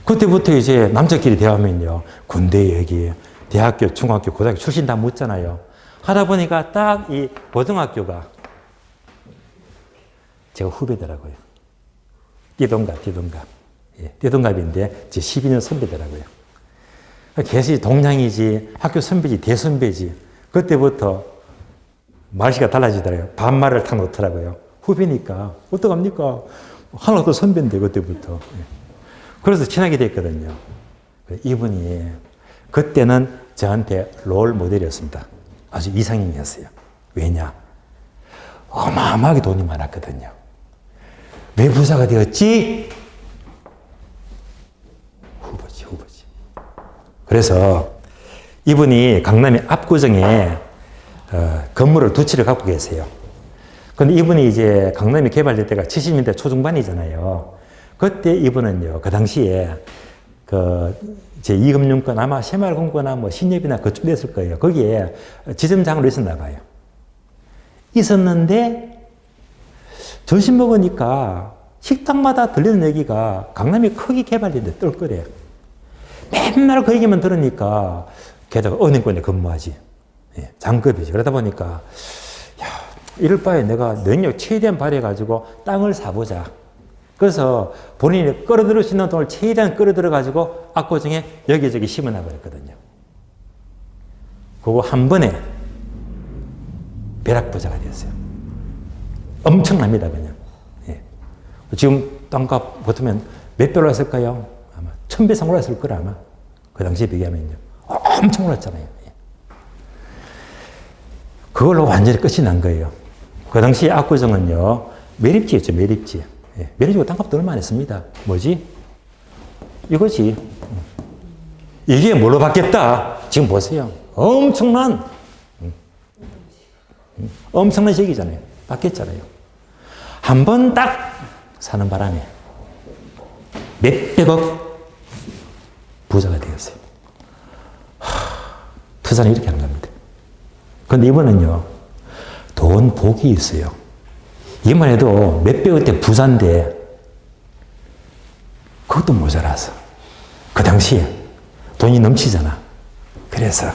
그때부터 이제 남자끼리 대화하면요. 군대 얘기, 대학교, 중학교, 고등학교 출신 다 묻잖아요. 하다 보니까 딱 이 고등학교가 제가 후배더라고요. 띠동갑. 예, 띠동갑인데 제 12년 선배더라고요. 계시 동량이지, 학교 선배지, 대선배지. 그때부터 말씨가 달라지더라고요. 반말을 탁 놓더라고요. 후배니까. 어떡합니까? 하나도 선배인데, 그때부터. 예. 그래서 친하게 됐거든요. 이분이 그때는 저한테 롤 모델이었습니다. 아주 이상형이었어요. 왜냐? 어마어마하게 돈이 많았거든요. 왜 부자가 되었지? 후보지. 그래서 이분이 강남의 압구정에 건물을 두 채를 갖고 계세요. 근데 이분이 이제 강남이 개발될 때가 70년대 초중반이잖아요. 그때 이분은요, 그 당시에 제2금융권 아마 새마을금고나 뭐 신협이나 그쯤 됐을 거예요. 거기에 지점장으로 있었나 봐요. 있었는데 점심 먹으니까 식당마다 들리는 얘기가 강남이 크게 개발됐는데 뜰거래요. 맨날 그 얘기만 들으니까 게다가 은행권에 근무하지. 예, 장급이지. 그러다 보니까 이럴 바에 내가 능력 최대한 발휘해가지고 땅을 사보자. 그래서 본인이 끌어들일 수 있는 돈을 최대한 끌어들여가지고 압구정에 여기저기 심어놔버렸거든요. 그거 한 번에 벼락부자가 되었어요. 엄청납니다, 그냥. 지금 땅값 보면 몇 배 올랐을까요? 아마 1000배 이상 올랐을 거라 아마. 그 당시에 비교하면요. 엄청 올랐잖아요. 그걸로 완전히 끝이 난 거예요. 그 당시 압구정은요, 매립지였죠, 매립지. 매립지고 땅값도 얼마 안 했습니다. 뭐지? 이거지. 이게 뭘로 바뀌었다? 지금 보세요. 엄청난 시기잖아요. 바뀌었잖아요. 한 번 딱 사는 바람에 몇백억 부자가 되었어요. 투자는 이렇게 하는 겁니다. 그런데 이번은요, 돈 복이 있어요. 이만 해도 몇백억대 부자인데, 그것도 모자라서. 그 당시에 돈이 넘치잖아. 그래서,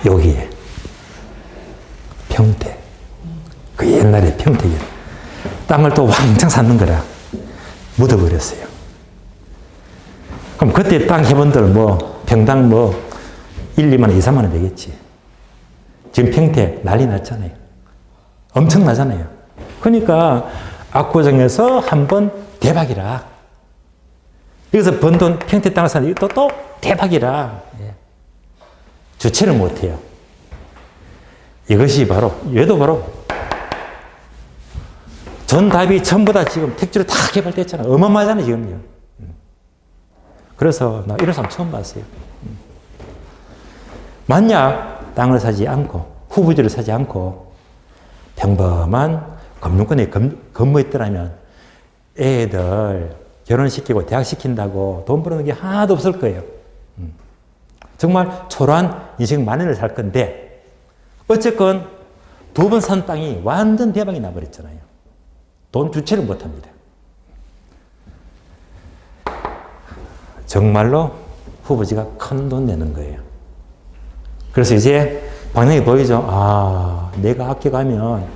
여기에, 평택. 그 옛날에 평택에 땅을 또 왕창 샀는 거라. 묻어버렸어요. 그럼 그때 땅 회원들 평당 1, 2만 원, 2, 3만 원 되겠지. 지금 평택 난리 났잖아요. 엄청 나잖아요. 그러니까 압구정에서 한번 대박이라. 여기서 번 돈 평택 땅을 사는 또 대박이라. 주체를 못해요. 이것이 바로, 얘도 바로 전답이 전부 다 지금 택지로 다 개발됐잖아. 어마어마하잖아요, 지금요. 그래서 나 이런 사람 처음 봤어요. 만약 땅을 사지 않고, 후부지를 사지 않고, 평범한 금융권에 근무했더라면 애들 결혼시키고 대학시킨다고 돈 버는 게 하나도 없을 거예요. 정말 초라한 인생 만연을 살 건데, 어쨌건 두 번 산 땅이 완전 대박이 나버렸잖아요. 돈 주체를 못 합니다. 정말로 후보지가 큰 돈 내는 거예요. 그래서 이제 방향이 보이죠? 아, 내가 학교 가면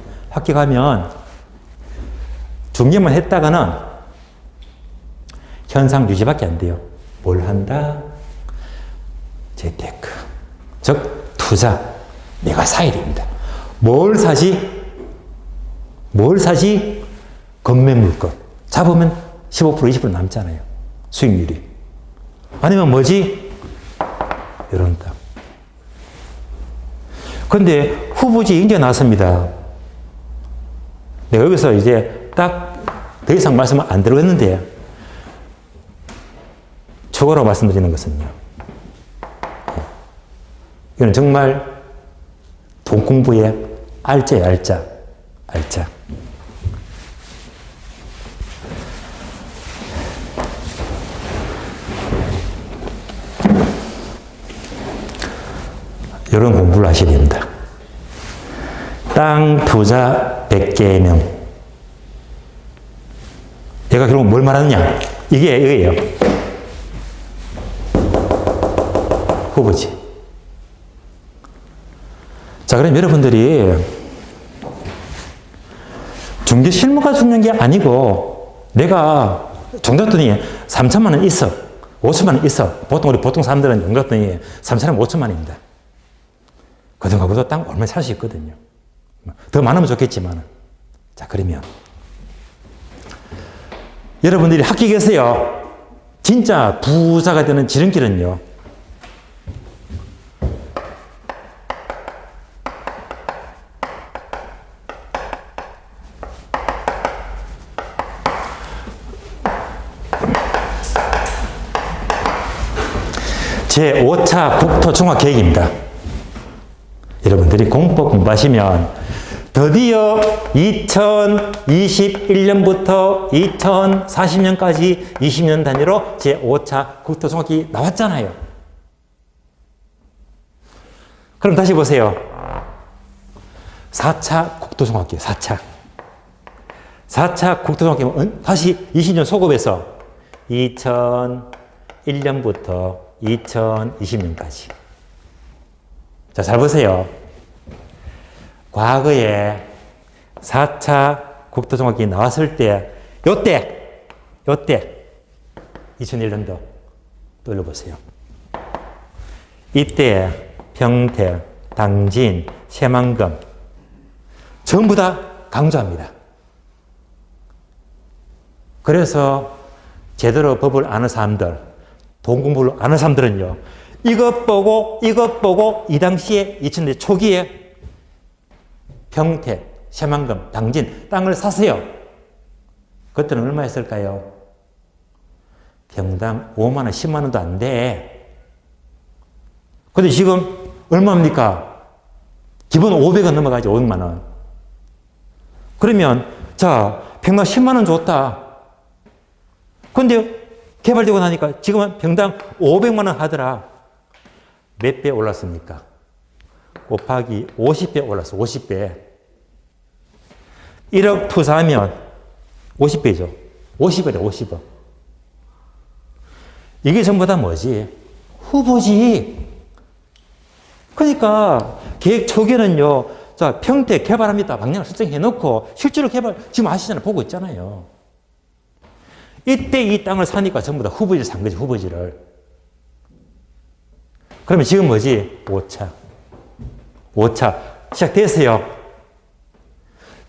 중개만 했다가는 현상 유지밖에 안 돼요. 뭘 한다? 재테크. 즉, 투자. 내가 사야 됩니다. 뭘 사지? 건매물건. 잡으면 15%, 20% 남잖아요. 수익률이. 아니면 뭐지? 이런 땅. 근데 후보지 인기가 나왔습니다. 내가 여기서 이제 딱 더 이상 말씀을 안 드리겠는데, 추가로 말씀드리는 것은요. 이건 정말 돈 공부의 알짜예요, 알짜. 이런 공부를 하셔야 됩니다. 땅 투자 100개명. 내가 결국 뭘 말하느냐? 이게요. 후보지. 자, 그럼 여러분들이 중개 실무가 중요한 게 아니고, 내가 종잣돈이 3천만 원 있어. 5천만 원 있어. 보통 사람들은 종잣돈이 3천만 원, 5천만 원입니다. 그 돈 갖고도 땅 얼마 살 수 있거든요. 더 많으면 좋겠지만. 자, 그러면 여러분들이 합격해서요, 진짜 부자가 되는 지름길은요, 제5차 국토종합계획입니다. 여러분들이 공법 공부하시면 드디어 2021년부터 2040년까지 20년 단위로 제5차 국토종합계획이 나왔잖아요. 그럼 다시 보세요. 4차 국토종합계획, 4차 국토종합계획은 다시 20년 소급해서 2001년부터 2020년까지. 자, 잘 보세요. 과거에 4차 국토종합계획이 나왔을 때, 요때 2001년도 돌려보세요. 이때 평택, 당진, 새만금 전부 다 강조합니다. 그래서 제대로 법을 아는 사람들, 돈 공부를 아는 사람들은요, 이것 보고 이 당시에 2000년대 초기에 평택, 새만금, 당진 땅을 사세요. 그때는 얼마였을까요? 평당 5만 원, 10만 원도 안 돼. 근데 지금 얼마입니까? 기본 500원 넘어가죠. 500만 원. 그러면 자, 평당 10만 원 좋다. 근데 개발되고 나니까 지금은 평당 500만 원 하더라. 몇 배 올랐습니까? 곱하기 50배 올랐어. 50배. 1억 투자하면 50배죠. 50억이래, 50억. 이게 전부 다 뭐지? 후보지. 그러니까 계획 초기에는요, 자, 평택 개발합니다. 방향을 설정해 놓고 실제로 개발 지금 아시잖아요. 보고 있잖아요. 이때 이 땅을 사니까 전부 다 후보지를 산 거지, 후보지를. 그러면 지금 뭐지? 5차. 5차. 시작됐어요.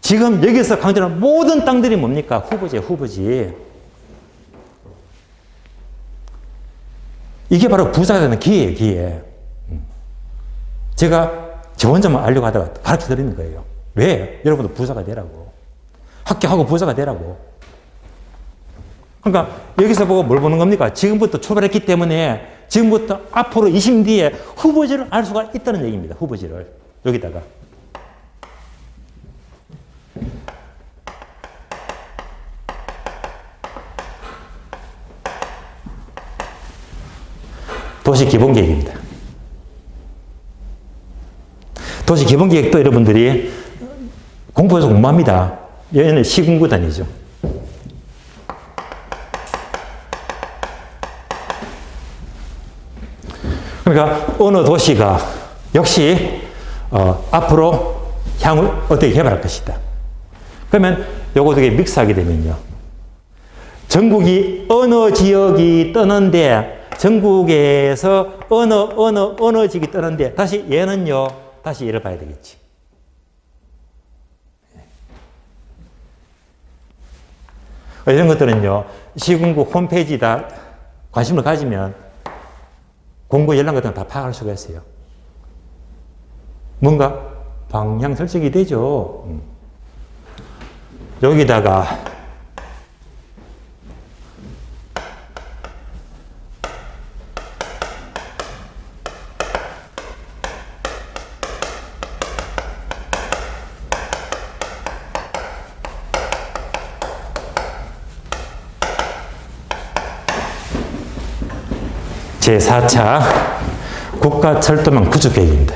지금 여기서 강조하는 모든 땅들이 뭡니까? 후보지예요, 후보지. 이게 바로 부자가 되는 기회예요, 기회. 제가 저 혼자만 알려고 하다가 가르쳐 드리는 거예요. 왜? 여러분도 부자가 되라고. 합격하고 부자가 되라고. 그러니까 여기서 보고 뭘 보는 겁니까? 지금부터 출발했기 때문에 지금부터 앞으로 20년 뒤에 후보지를 알 수가 있다는 얘기입니다. 후보지를. 여기다가. 도시 기본계획입니다. 도시 기본계획도 여러분들이 공부해서 공부합니다. 얘는 시군구단이죠. 그러니까 어느 도시가 역시 앞으로 향후 어떻게 개발할 것이다. 그러면 요거 되게 믹스하게 되면요. 전국이 어느 지역이 뜨는데 전국에서 어느 지역이 뜨는데 다시 얘는요. 다시 얘를 봐야 되겠지. 이런 것들은요. 시군구 홈페이지다 관심을 가지면 공고 연락 같은 거 다 파악할 수가 있어요. 뭔가 방향 설정이 되죠. 여기다가 제4차 국가철도망 구축계획입니다.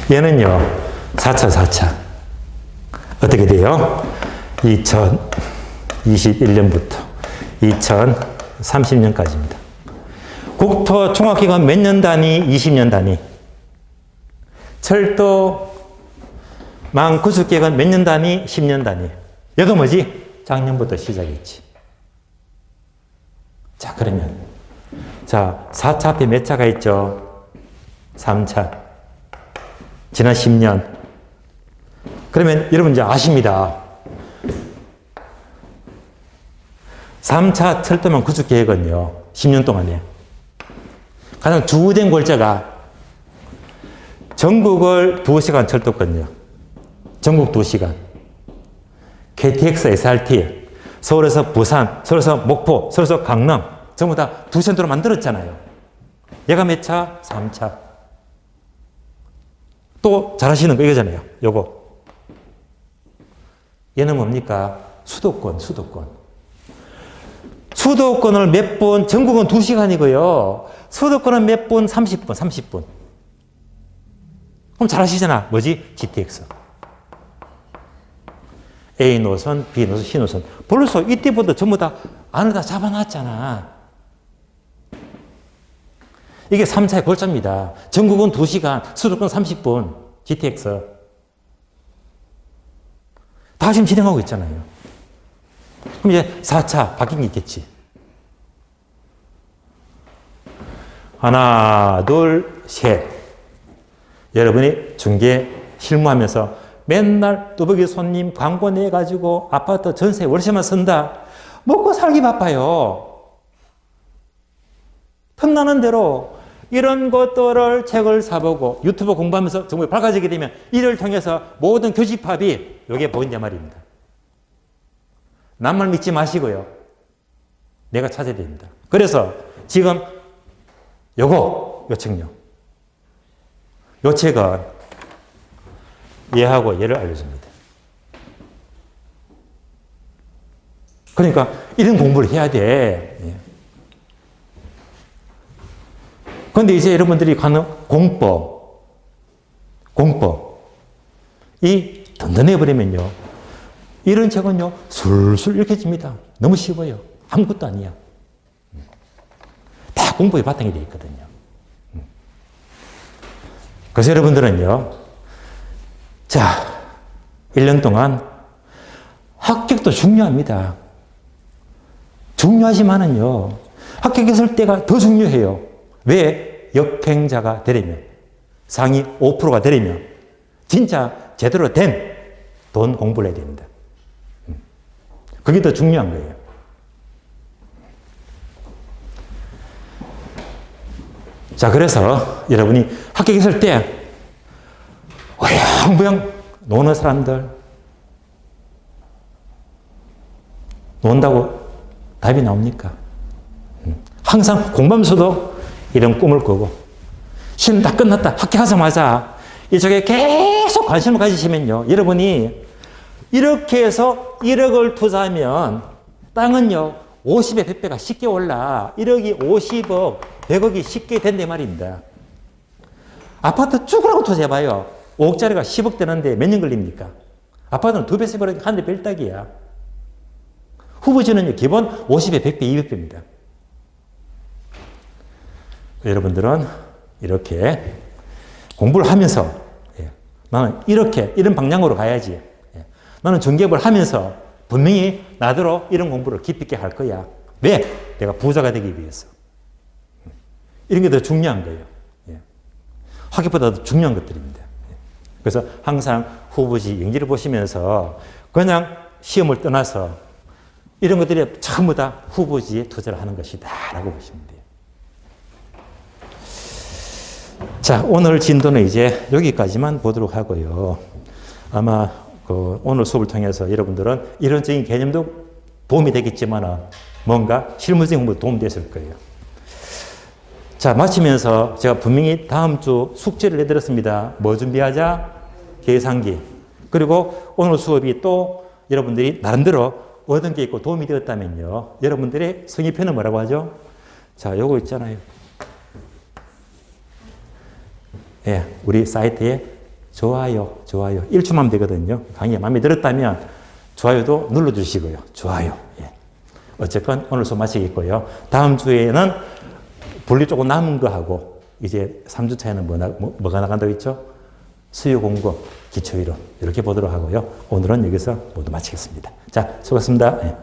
얘는요, 4차. 어떻게 돼요? 2021년부터 2030년까지입니다. 국토 총합기간 몇 년 단위? 20년 단위. 철도망 구축계획은 몇 년 단위? 10년 단위. 얘도 뭐지? 작년부터 시작했지. 자, 그러면. 자, 4차 앞에 몇 차가 있죠? 3차. 지난 10년. 그러면 여러분 이제 아십니다. 3차 철도망 구축 계획은요, 10년 동안에 가장 주된 골자가 전국을 2시간 철도권요. 전국 2시간. KTX, SRT. 서울에서 부산, 서울에서 목포, 서울에서 강남. 전부 다 2시간도로 만들었잖아요. 얘가 몇 차? 3차. 또 잘하시는 거 이거잖아요. 요거. 얘는 뭡니까? 수도권. 수도권을 몇 분, 전국은 2시간이고요. 수도권은 몇 분? 30분. 그럼 잘하시잖아. 뭐지? GTX. A 노선, B 노선, C 노선. 벌써 이때부터 전부 다 안을 다 잡아놨잖아. 이게 3차의 골자입니다. 전국은 2시간, 수도권 30분, GTX. 다 지금 진행하고 있잖아요. 그럼 이제 4차 바뀐 게 있겠지. 하나, 둘, 셋. 여러분이 중개 실무하면서 맨날 뚜벅이 손님 광고 내가지고 아파트 전세 월세만 쓴다. 먹고 살기 바빠요. 틈나는 대로 이런 것들을 책을 사보고 유튜브 공부하면서 정말 밝아지게 되면 이를 통해서 모든 교집합이 여기에 보인단 말입니다. 남말 믿지 마시고요. 내가 찾아야 됩니다. 그래서 지금 요 책요. 요 책은 예하고 예를 알려줍니다. 그러니까 이런 공부를 해야 돼. 그런데 이제 여러분들이 가는 공법이 든든해버리면요. 이런 책은요, 술술 읽혀집니다. 너무 쉬워요. 아무것도 아니야. 다 공부의 바탕이 되어 있거든요. 그래서 여러분들은요, 자, 1년 동안 합격도 중요합니다. 중요하지만은요, 합격했을 때가 더 중요해요. 왜? 역행자가 되려면, 상위 5%가 되려면, 진짜 제대로 된 돈 공부를 해야 됩니다. 그게 더 중요한 거예요. 자, 그래서 여러분이 합격했을 때, 어영부영 노는 사람들, 논다고 답이 나옵니까? 항상 공부하면서도 이런 꿈을 꾸고, 시험 다 끝났다, 합격하자마자 이쪽에 계속 관심을 가지시면요, 여러분이 이렇게 해서 1억을 투자하면 땅은요, 50에 100배가 쉽게 올라. 1억이 50억, 100억이 쉽게 된대 말입니다. 아파트 죽으라고 투자해봐요. 5억짜리가 10억 되는데 몇 년 걸립니까? 아파트는 2배, 3배, 하는데 별따기야. 후보지는 기본 50에 100배, 200배입니다. 여러분들은 이렇게 공부를 하면서 나는 이런 방향으로 가야지. 나는 전개업을 하면서 분명히 나더러 이런 공부를 깊이 있게 할 거야. 왜? 내가 부자가 되기 위해서. 이런 게 더 중요한 거예요. 학업보다 더 중요한 것들입니다. 그래서 항상 후보지 영지를 보시면서 그냥 시험을 떠나서 이런 것들이 전부 다 후보지에 투자를 하는 것이다 라고 보시면 돼요. 자, 오늘 진도는 이제 여기까지만 보도록 하고요. 아마 오늘 수업을 통해서 여러분들은 이론적인 개념도 도움이 되겠지만 뭔가 실무적인 공부도 도움이 됐을 거예요. 자, 마치면서 제가 분명히 다음 주 숙제를 내드렸습니다. 뭐 준비하자? 계산기. 그리고 오늘 수업이 또 여러분들이 나름대로 얻은 게 있고 도움이 되었다면요. 여러분들의 성의표는 뭐라고 하죠? 자, 요거 있잖아요. 예, 우리 사이트에 좋아요. 1초만 하면 되거든요. 강의가 마음에 들었다면 좋아요도 눌러주시고요. 좋아요. 예. 어쨌건 오늘 수업 마치겠고요. 다음 주에는 분리 조금 남은 거 하고 이제 3주 차에는 뭐가 나간다고 했죠? 수요 공급, 기초이론 이렇게 보도록 하고요. 오늘은 여기서 모두 마치겠습니다. 자, 수고하셨습니다. 예.